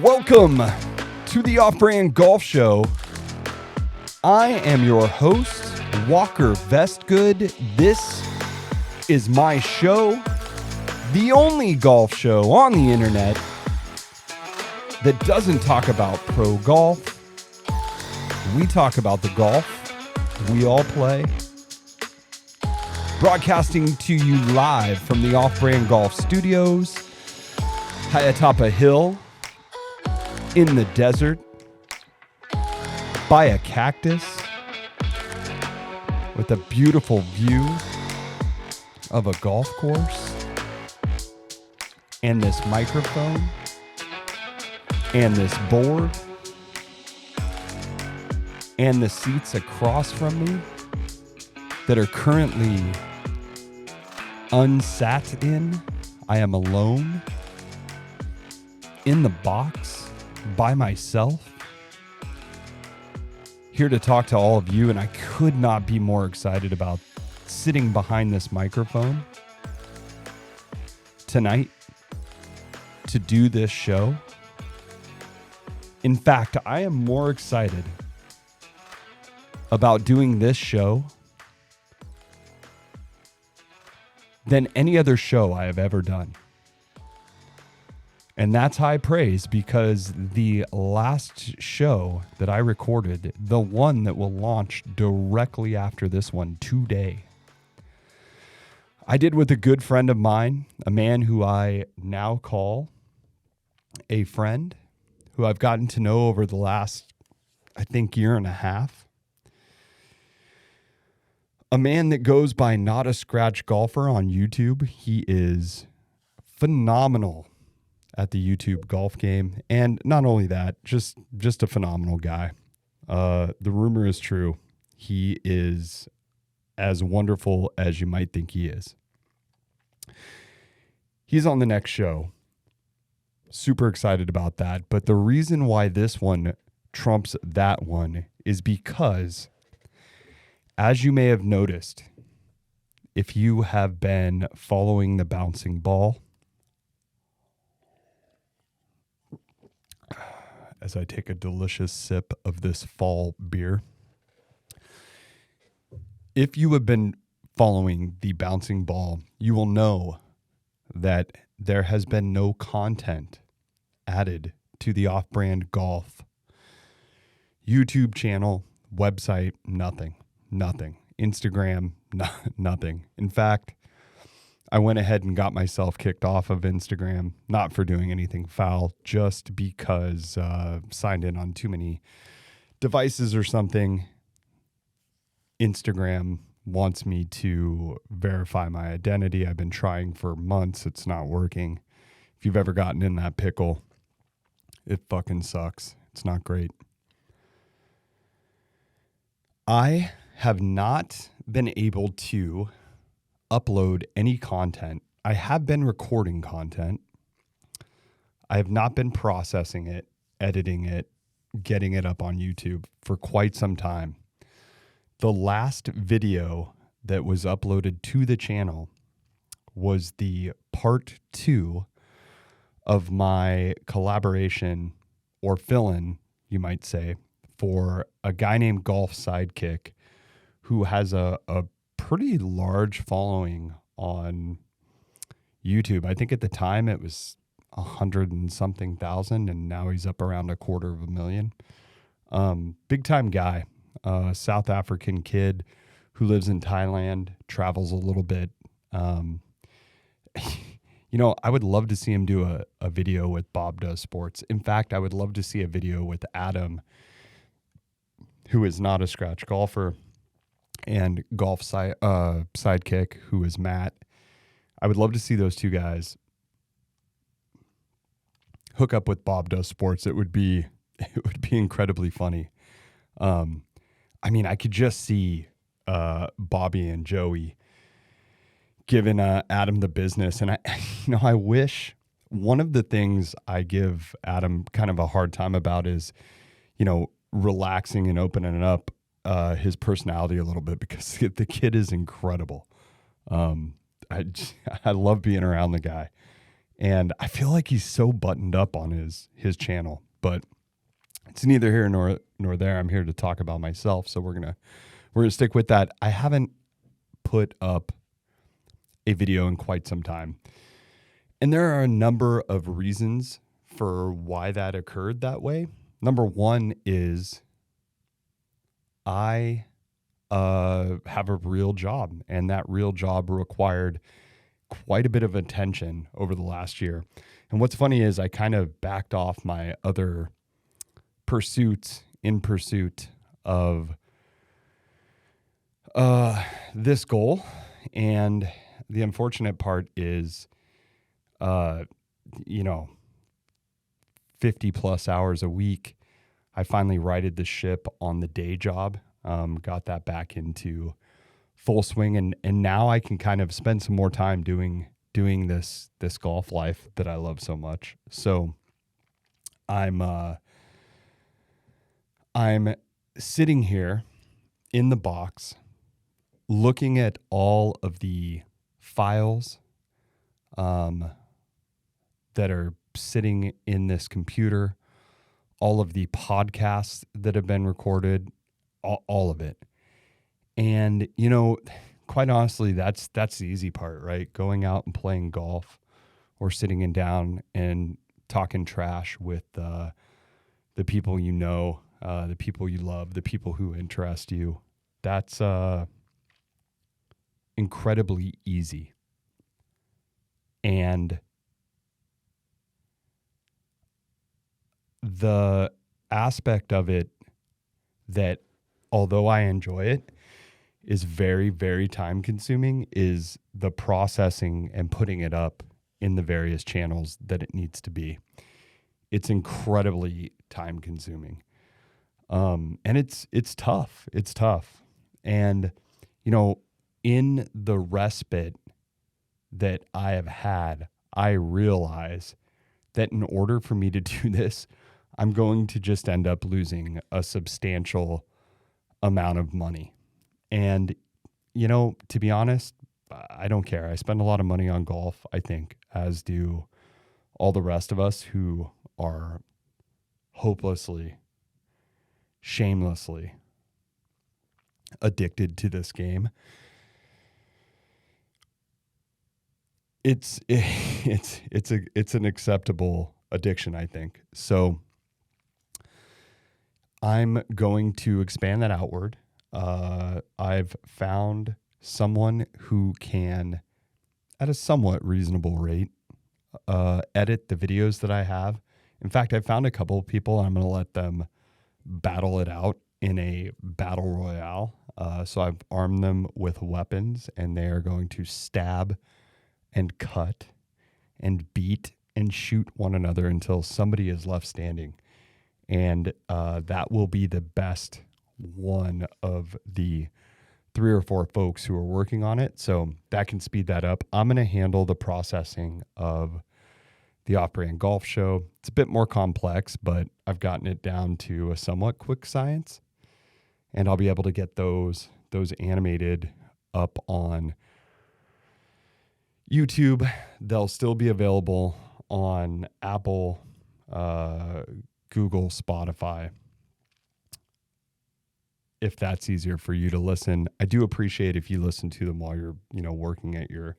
Welcome to the Off-Brand Golf Show. I am your host, Walker Vestgood. This is my show, the only golf show on the internet that doesn't talk about pro golf. We talk about the golf we all play. Broadcasting to you live from the Off-Brand Golf Studios, high atop a hill, in the desert, by a cactus, with a beautiful view of a golf course, and this microphone, and this board, and the seats across from me that are currently unsat in. I am alone in the box by myself, here to talk to all of you, and I could not be more excited about sitting behind this microphone tonight to do this show. In fact, I am more excited about doing this show than any other show I have ever done. And that's high praise, because the last show that I recorded, the one that will launch directly after this one today, I did with a good friend of mine, a man who I now call a friend, who I've gotten to know over the last, I think, year and a half. A man that goes by Not a Scratch Golfer on YouTube. He is phenomenal at the YouTube golf game. And not only that, just a phenomenal guy. The rumor is true. He is as wonderful as you might think he is. He's on the next show. Super excited about that. But the reason why this one trumps that one is because, as you may have noticed, if you have been following the bouncing ball, as I take a delicious sip of this fall beer, if you have been following the bouncing ball, you will know that there has been no content added to the Off-Brand Golf YouTube channel, website, nothing. Instagram, nothing. In fact, I went ahead and got myself kicked off of Instagram, not for doing anything foul, just because signed in on too many devices or something. Instagram wants me to verify my identity. I've been trying for months. It's not working. If you've ever gotten in that pickle, it fucking sucks. It's not great. I have not been able to upload any content. I have been recording content. I have not been processing it, editing it, getting it up on YouTube for quite some time. The last video that was uploaded to the channel was the part 2 of my collaboration, or fill-in, you might say, for a guy named Golf Sidekick, who has a pretty large following on YouTube. I think at the time it was 100 and something thousand, and now he's up around 250,000. Big time guy, South African kid who lives in Thailand, travels a little bit. I would love to see him do a video with Bob Does Sports. In fact, I would love to see a video with Adam, who is Not a Scratch Golfer, and Golf Sidekick, who is Matt. I would love to see those two guys hook up with Bob Does Sports. It would be incredibly funny. I could just see Bobby and Joey giving Adam the business, and I wish, one of the things I give Adam kind of a hard time about is, relaxing and opening up his personality a little bit, because the kid is incredible. I love being around the guy. And I feel like he's so buttoned up on his channel, but it's neither here nor there. I'm here to talk about myself, so we're gonna stick with that. I haven't put up a video in quite some time, and there are a number of reasons for why that occurred that way. Number one is I have a real job, and that real job required quite a bit of attention over the last year. And what's funny is I kind of backed off my other pursuits in pursuit of this goal. And the unfortunate part is, you know, 50 plus hours a week, I finally righted the ship on the day job, got that back into full swing. And now I can kind of spend some more time doing this golf life that I love so much. So I'm sitting here in the box looking at all of the files that are sitting in this computer, all of the podcasts that have been recorded, all of it. And, you know, quite honestly, that's the easy part, right? Going out and playing golf or sitting down and talking trash with the people you know, the people you love, the people who interest you. That's incredibly easy. And the aspect of it that, although I enjoy it, is very, very time consuming is the processing and putting it up in the various channels that it needs to be. It's incredibly time consuming. And it's tough. It's tough. And, you know, in the respite that I have had, I realize that in order for me to do this, I'm going to just end up losing a substantial amount of money. And, you know, to be honest, I don't care. I spend a lot of money on golf, I think, as do all the rest of us who are hopelessly, shamelessly addicted to this game. It's an acceptable addiction, I think. So I'm going to expand that outward. I've found someone who can, at a somewhat reasonable rate, edit the videos that I have. In fact, I found a couple of people. I'm going to let them battle it out in a battle royale. So I've armed them with weapons, and they are going to stab and cut and beat and shoot one another until somebody is left standing. And that will be the best one of the 3 or 4 folks who are working on it. So that can speed that up. I'm going to handle the processing of the off-brand golf show. It's a bit more complex, but I've gotten it down to a somewhat quick science. And I'll be able to get those animated up on YouTube. They'll still be available on Apple, Google, Spotify, if that's easier for you to listen. I do appreciate if you listen to them while you're, you know, working at your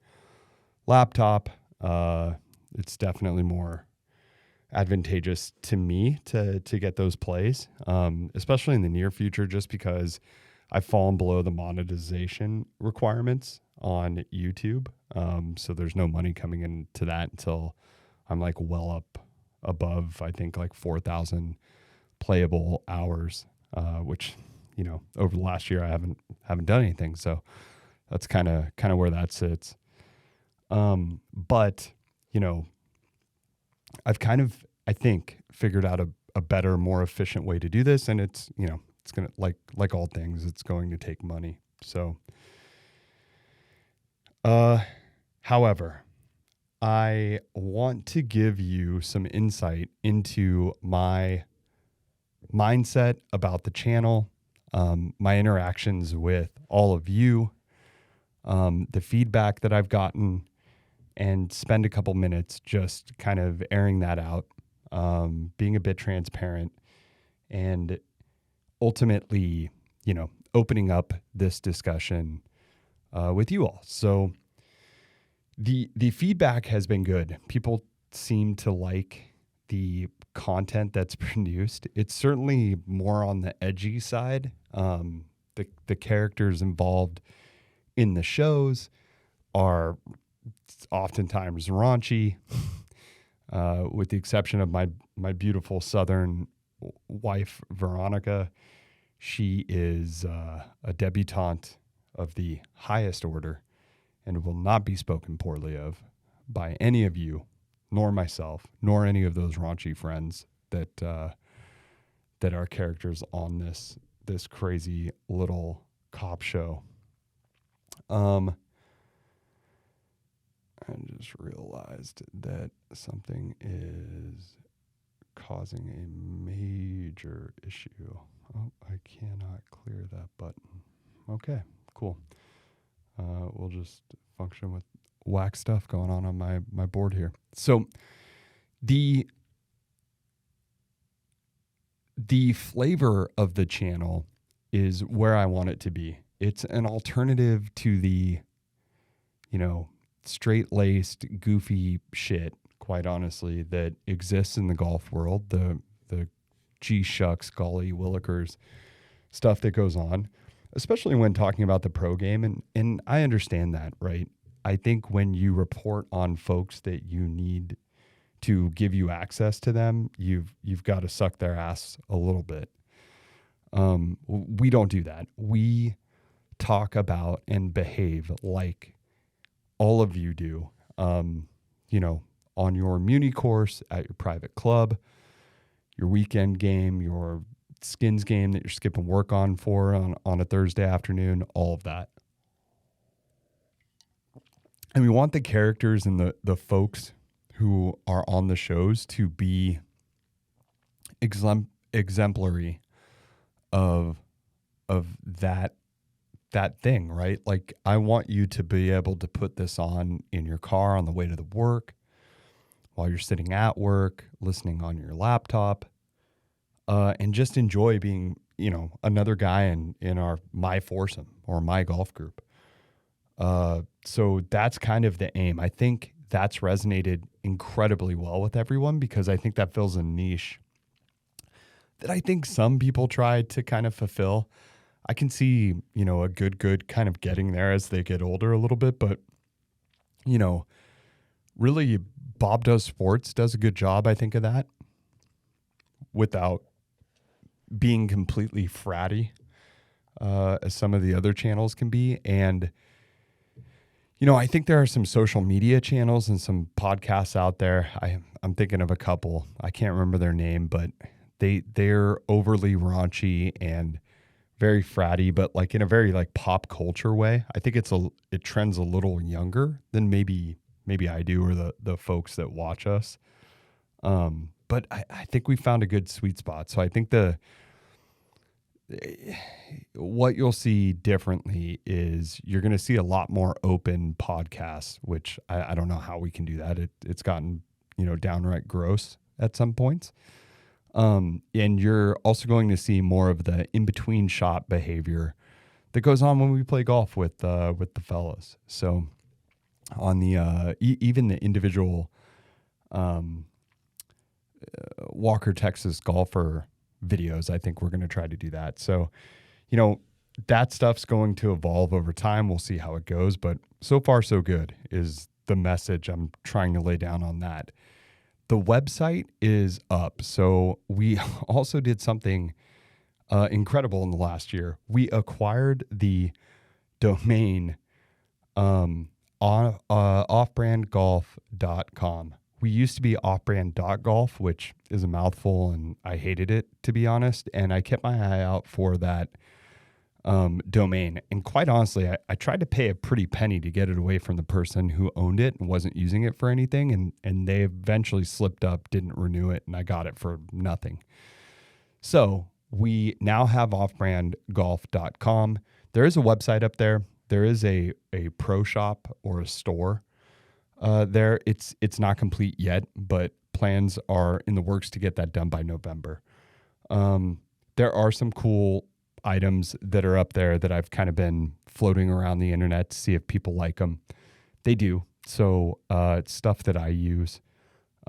laptop. It's definitely more advantageous to me to get those plays, especially in the near future, just because I've fallen below the monetization requirements on YouTube. So there's no money coming into that until I'm like well up above, I think, like 4,000 playable hours, which, you know, over the last year I haven't done anything. So that's kind of where that sits. But, you know, I've kind of, I think, figured out a better, more efficient way to do this. And it's, you know, it's going to, like all things, it's going to take money. So, however, I want to give you some insight into my mindset about the channel, my interactions with all of you, the feedback that I've gotten, and spend a couple minutes just kind of airing that out, being a bit transparent, and ultimately, opening up this discussion with you all. So the feedback has been good. People seem to like the content that's produced. It's certainly more on the edgy side. The characters involved in the shows are oftentimes raunchy, with the exception of my beautiful Southern wife, Veronica. She is a debutante of the highest order and will not be spoken poorly of by any of you, nor myself, nor any of those raunchy friends that are characters on this crazy little cop show. I just realized that something is causing a major issue. Oh, I cannot clear that button. Okay, cool. We'll just function with whack stuff going on my board here. So the flavor of the channel is where I want it to be. It's an alternative to the, straight-laced, goofy shit, quite honestly, that exists in the golf world, the gee shucks, golly willikers stuff that goes on, especially when talking about the pro game. And I understand that, right? I think when you report on folks that you need to give you access to them, you've got to suck their ass a little bit. We don't do that. We talk about and behave like all of you do, on your muni course, at your private club, your weekend game, your skins game that you're skipping work on a Thursday afternoon, all of that. And we want the characters and the folks who are on the shows to be exemplary of that thing, right? Like, I want you to be able to put this on in your car on the way to the work, while you're sitting at work, listening on your laptop, and just enjoy being, another guy in my foursome or my golf group. So that's kind of the aim. I think that's resonated incredibly well with everyone, because I think that fills a niche that I think some people try to kind of fulfill. I can see, a good kind of getting there as they get older a little bit, but, really Bob Does Sports does a good job, I think, of that, without being completely fratty, as some of the other channels can be. And, I think there are some social media channels and some podcasts out there. I'm thinking of a couple. I can't remember their name, but they're overly raunchy and very fratty, but like in a very like pop culture way. I think it trends a little younger than maybe I do, or the folks that watch us. But I think we found a good sweet spot. So I think what you'll see differently is you're going to see a lot more open podcasts, which I don't know how we can do that. It's gotten, downright gross at some points. And you're also going to see more of the in-between shot behavior that goes on when we play golf with the fellas. So on the even the individual Walker, Texas golfer videos, I think we're going to try to do that. So, that stuff's going to evolve over time. We'll see how it goes, but so far so good is the message I'm trying to lay down on that. The website is up. So we also did something incredible in the last year. We acquired the domain offbrandgolf.com. We used to be offbrand.golf, which is a mouthful, and I hated it, to be honest. And I kept my eye out for that domain. And quite honestly, I tried to pay a pretty penny to get it away from the person who owned it and wasn't using it for anything. And they eventually slipped up, didn't renew it, and I got it for nothing. So we now have offbrandgolf.com. There is a website up there. There is a pro shop or a store There, it's not complete yet, but plans are in the works to get that done by November. Um, there are some cool items that are up there that I've kind of been floating around the internet to see if people like them. They do. So it's stuff that I use.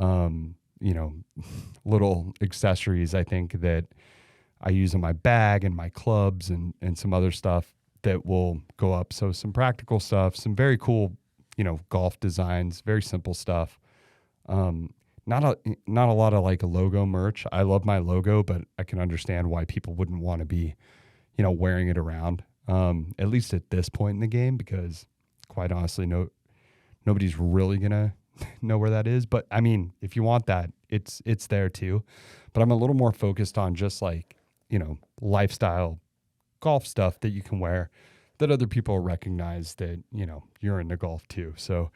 You know, little accessories I think that I use in my bag and my clubs and some other stuff that will go up. So some practical stuff, some very cool, golf designs, very simple stuff. Um, not a lot of like a logo merch. I love my logo, but I can understand why people wouldn't want to be, wearing it around. At least at this point in the game, because quite honestly, nobody's really gonna know where that is. But I mean, if you want that, it's there too. But I'm a little more focused on just like, lifestyle golf stuff that you can wear that other people recognize that, you're into golf too. So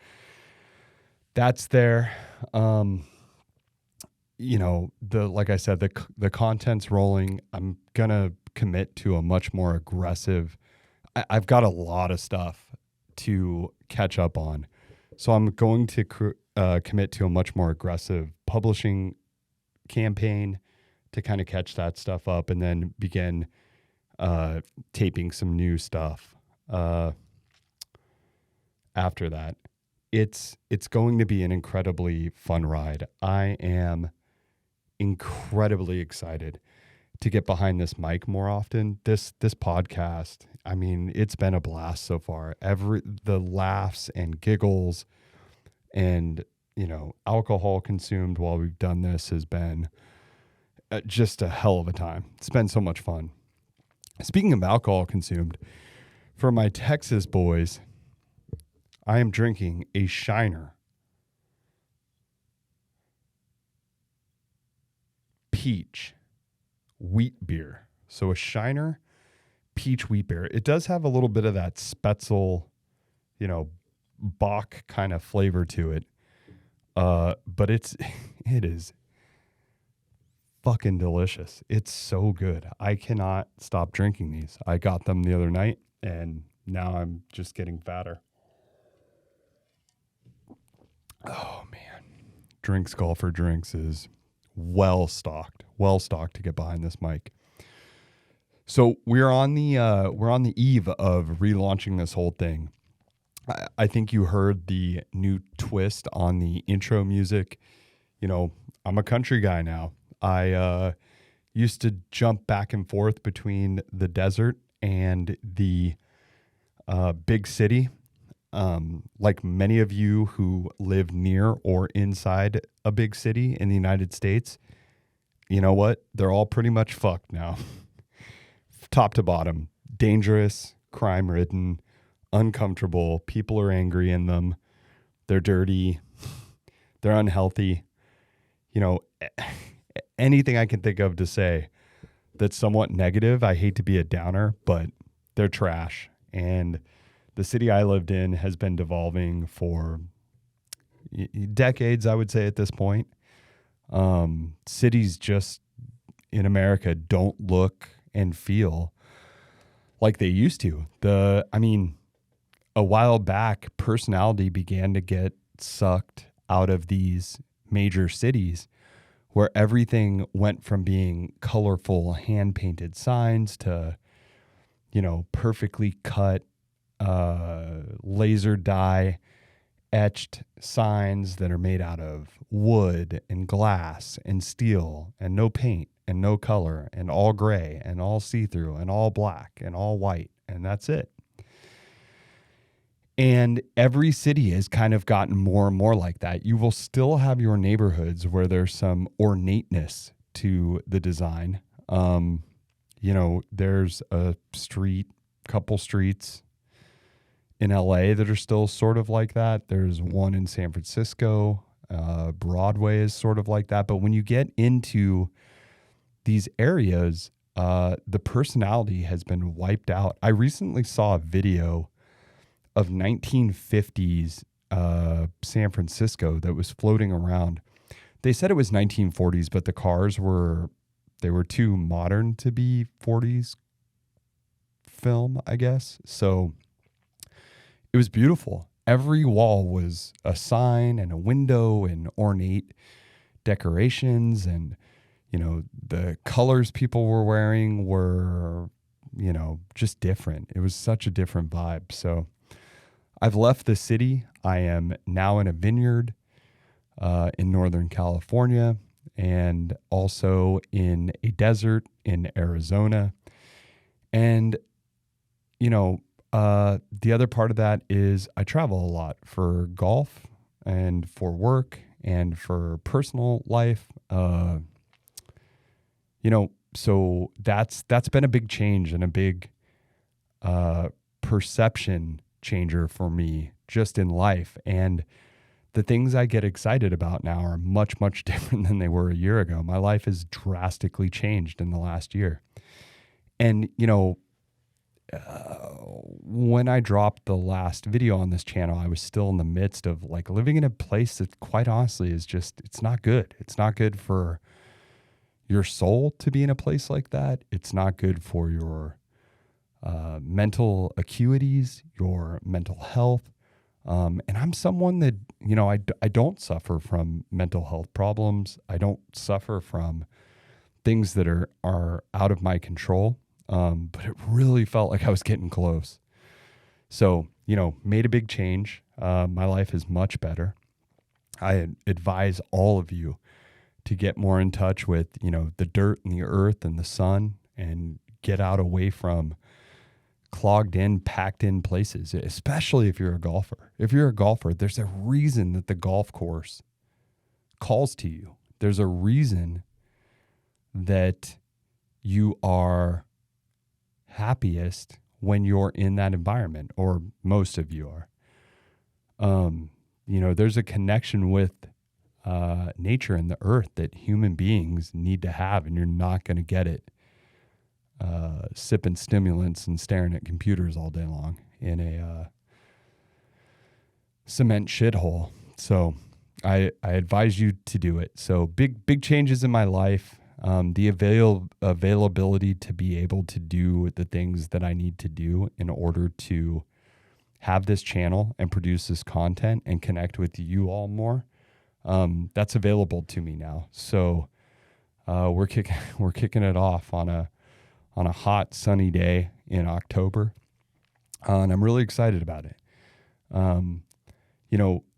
that's there. Like I said, the content's rolling. I'm gonna commit to a much more aggressive. I've got a lot of stuff to catch up on, so I'm going to commit to a much more aggressive publishing campaign to kind of catch that stuff up, and then begin taping some new stuff after that. It's going to be an incredibly fun ride. I am incredibly excited to get behind this mic more often. This podcast, I mean, it's been a blast so far. The laughs and giggles and, alcohol consumed while we've done this has been just a hell of a time. It's been so much fun. Speaking of alcohol consumed, for my Texas boys, I am drinking a Shiner peach wheat beer. So a Shiner peach wheat beer. It does have a little bit of that Spetzel, Bach kind of flavor to it. But it is fucking delicious. It's so good. I cannot stop drinking these. I got them the other night and now I'm just getting fatter. Oh man. Drinks Golfer Drinks is well stocked to get behind this mic. So we're on the eve of relaunching this whole thing. I think you heard the new twist on the intro music. I'm a country guy now. I used to jump back and forth between the desert and the big city. Like many of you who live near or inside a big city in the United States, you know what? They're all pretty much fucked now. Top to bottom. Dangerous, crime-ridden, uncomfortable. People are angry in them. They're dirty. They're unhealthy. Anything I can think of to say that's somewhat negative. I hate to be a downer, but they're trash. And the city I lived in has been devolving for decades, I would say, at this point. Cities just in America don't look and feel like they used to. A while back, personality began to get sucked out of these major cities where everything went from being colorful hand-painted signs to, perfectly cut laser dye etched signs that are made out of wood and glass and steel and no paint and no color and all gray and all see-through and all black and all white, and that's it. And every city has kind of gotten more and more like that. You will still have your neighborhoods where there's some ornateness to the design. There's a couple streets in LA that are still sort of like that. There's one in San Francisco. Broadway is sort of like that. But when you get into these areas, the personality has been wiped out. I recently saw a video of 1950s San Francisco that was floating around. They said it was 1940s, but the cars were too modern to be 40s film, I guess. So it was beautiful. every wall was a sign and a window and ornate decorations, and the colors people were wearing were just different. It was such a different vibe. So I've left the city. I am now in a vineyard in Northern California, and also in a desert in Arizona. And the other part of that is I travel a lot for golf and for work and for personal life. So that's been a big change and a big perception changer for me just in life. And the things I get excited about now are much, much different than they were a year ago. My life has drastically changed in the last year. And, when I dropped the last video on this channel, I was still in the midst of like living in a place that quite honestly is just, it's not good. It's not good for your soul to be in a place like that. It's not good for your mental acuities, your mental health. And I'm someone that, I don't suffer from mental health problems. I don't suffer from things that are out of my control. But it really felt like I was getting close. So, made a big change. My life is much better. I advise all of you to get more in touch with, the dirt and the earth and the sun, and get out away from clogged in, packed in places, especially if you're a golfer. If you're a golfer, there's a reason that the golf course calls to you. There's a reason that you are happiest when you're in that environment, or most of you are. There's a connection with nature and the earth that human beings need to have, and you're not going to get it sipping stimulants and staring at computers all day long in a cement shithole. So I advise you to do it. So big changes in my life. The availability to be able to do the things that I need to do in order to have this channel and produce this content and connect with you all more. That's available to me now. So we're kicking it off on a hot sunny day in October, and I'm really excited about it.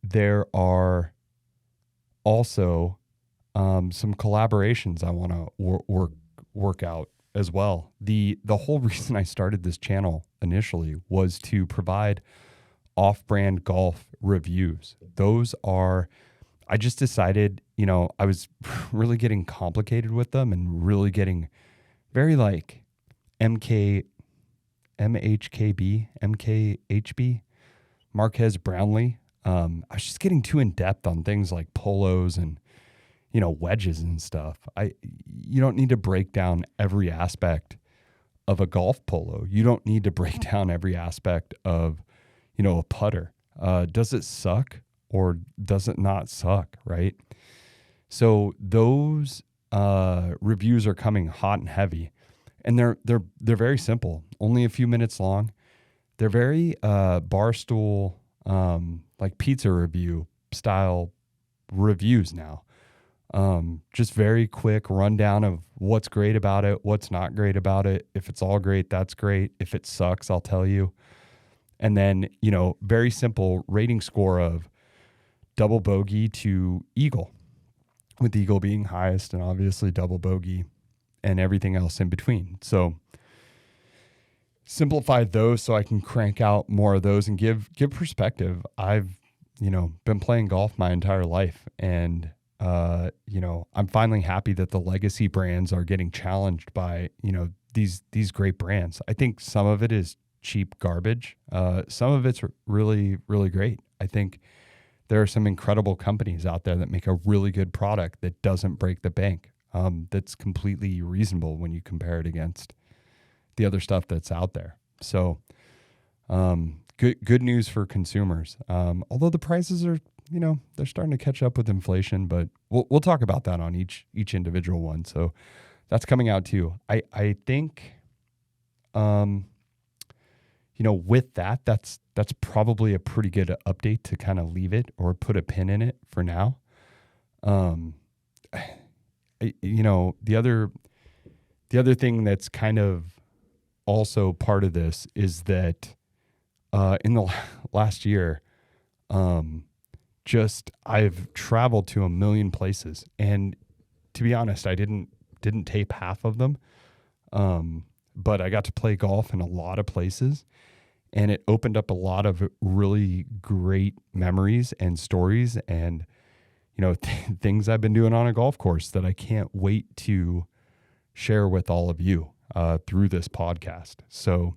There are also some collaborations I want to work out as well. The whole reason I started this channel initially was to provide off-brand golf reviews. I just decided, I was really getting complicated with them and really getting very like MKHB, Marquez Brownlee. I was just getting too in depth on things like polos and wedges and stuff. You don't need to break down every aspect of a golf polo. You don't need to break down every aspect of, a putter. Does it suck or does it not suck, right? So those reviews are coming hot and heavy, and they're very simple, only a few minutes long. They're very barstool, like pizza review style reviews now. Just very quick rundown of what's great about it, what's not great about it. If it's all great, that's great. If it sucks, I'll tell you. And then, very simple rating score of double bogey to eagle, with eagle being highest and obviously double bogey and everything else in between. So simplified those so I can crank out more of those and give perspective. I've, been playing golf my entire life, and I'm finally happy that the legacy brands are getting challenged by, these great brands. I think some of it is cheap garbage. Some of it's really, really great. I think there are some incredible companies out there that make a really good product that doesn't break the bank. That's completely reasonable when you compare it against the other stuff that's out there. So, good news for consumers. Although the prices are, they're starting to catch up with inflation, but we'll talk about that on each individual one. So that's coming out too. I think, with that, that's probably a pretty good update to kind of leave it or put a pin in it for now. The other thing that's kind of also part of this is that in the last year, I've traveled to a million places, and to be honest, I didn't tape half of them. But I got to play golf in a lot of places, and it opened up a lot of really great memories and stories and, things I've been doing on a golf course that I can't wait to share with all of you through this podcast. So,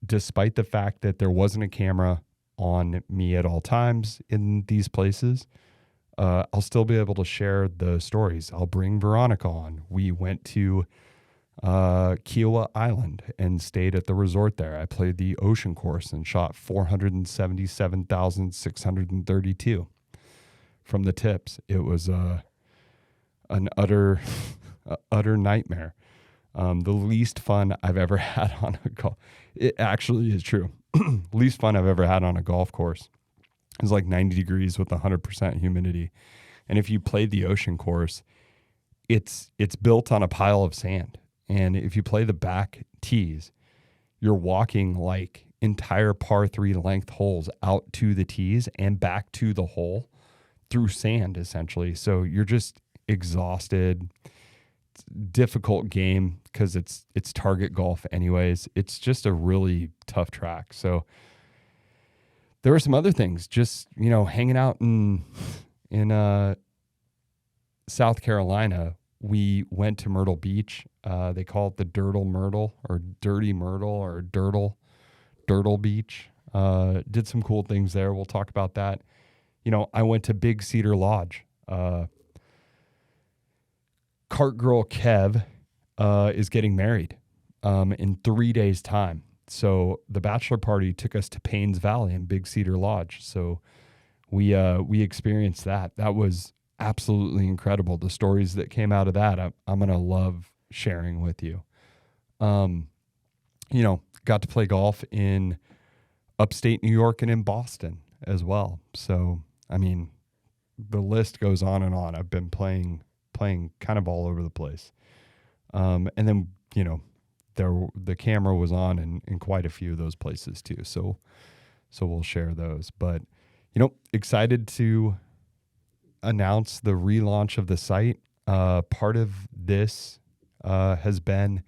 despite the fact that there wasn't a camera on me at all times in these places, I'll still be able to share the stories. I'll bring Veronica on. We went to Kiowa Island and stayed at the resort there. I played the ocean course and shot 477,632 from the tips. It was an utter nightmare. The least fun I've ever had on a golf. It actually is true. Least fun I've ever had on a golf course. It was like 90 degrees with 100% humidity. And if you played the ocean course, it's built on a pile of sand. And if you play the back tees, you're walking like entire par 3 length holes out to the tees and back to the hole through sand, essentially. So you're just exhausted. It's a difficult game because it's target golf anyways. It's just a really tough track. So there were some other things, just, hanging out in South Carolina. We went to Myrtle Beach. They call it the Dirtle Myrtle or Dirty Myrtle or Dirtle Beach. Did some cool things there. We'll talk about that. I went to Big Cedar Lodge. Cart Girl Kev is getting married in 3 days' time. So the bachelor party took us to Paynes Valley and Big Cedar Lodge. So we experienced that. That was absolutely incredible. The stories that came out of that, I'm going to love sharing with you. Got to play golf in upstate New York and in Boston as well. So, the list goes on and on. I've been playing kind of all over the place. And then, the camera was on in quite a few of those places too. So we'll share those, but, excited to announce the relaunch of the site. Part of this has been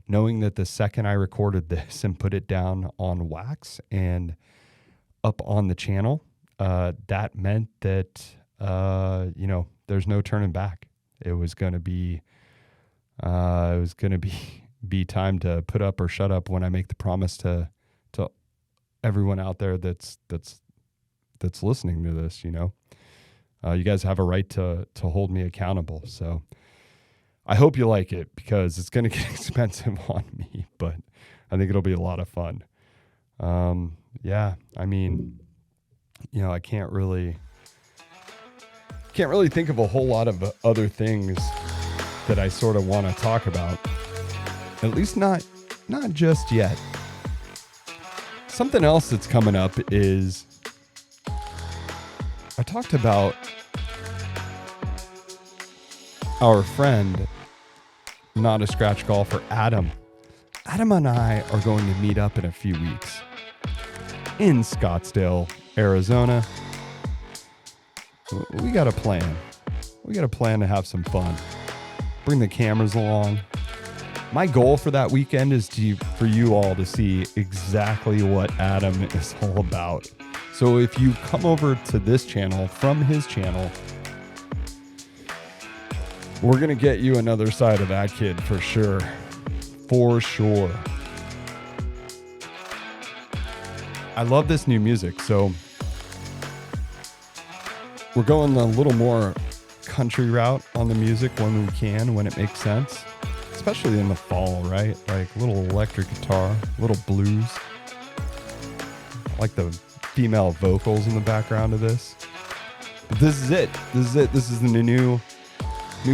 knowing that the second I recorded this and put it down on wax and up on the channel, that meant that, there's no turning back. It was going to be be time to put up or shut up when I make the promise to everyone out there that's listening to this. You guys have a right to hold me accountable. So I hope you like it because it's going to get expensive on me, but I think it'll be a lot of fun. I can't really think of a whole lot of other things that I sort of want to talk about. At least not just yet. Something else that's coming up is I talked about our friend, not a scratch golfer, Adam. Adam and I are going to meet up in a few weeks in Scottsdale, Arizona. We got a plan. We got a plan to have some fun. Bring the cameras along. My goal for that weekend is for you all to see exactly what Adam is all about. So if you come over to this channel from his channel, we're going to get you another side of that kid for sure. For sure. I love this new music, so we're going a little more country route on the music when we can, when it makes sense. Especially in the fall, right? Like a little electric guitar, a little blues. I like the female vocals in the background of this. But this is it. This is the new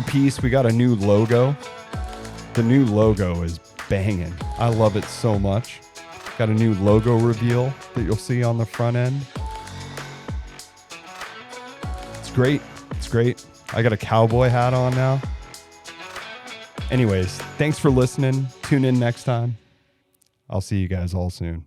piece. We got a new logo. The new logo is banging. I love it so much. Got a new logo reveal that you'll see on the front end. It's great. It's great. I got a cowboy hat on now. Anyways, thanks for listening. Tune in next time. I'll see you guys all soon.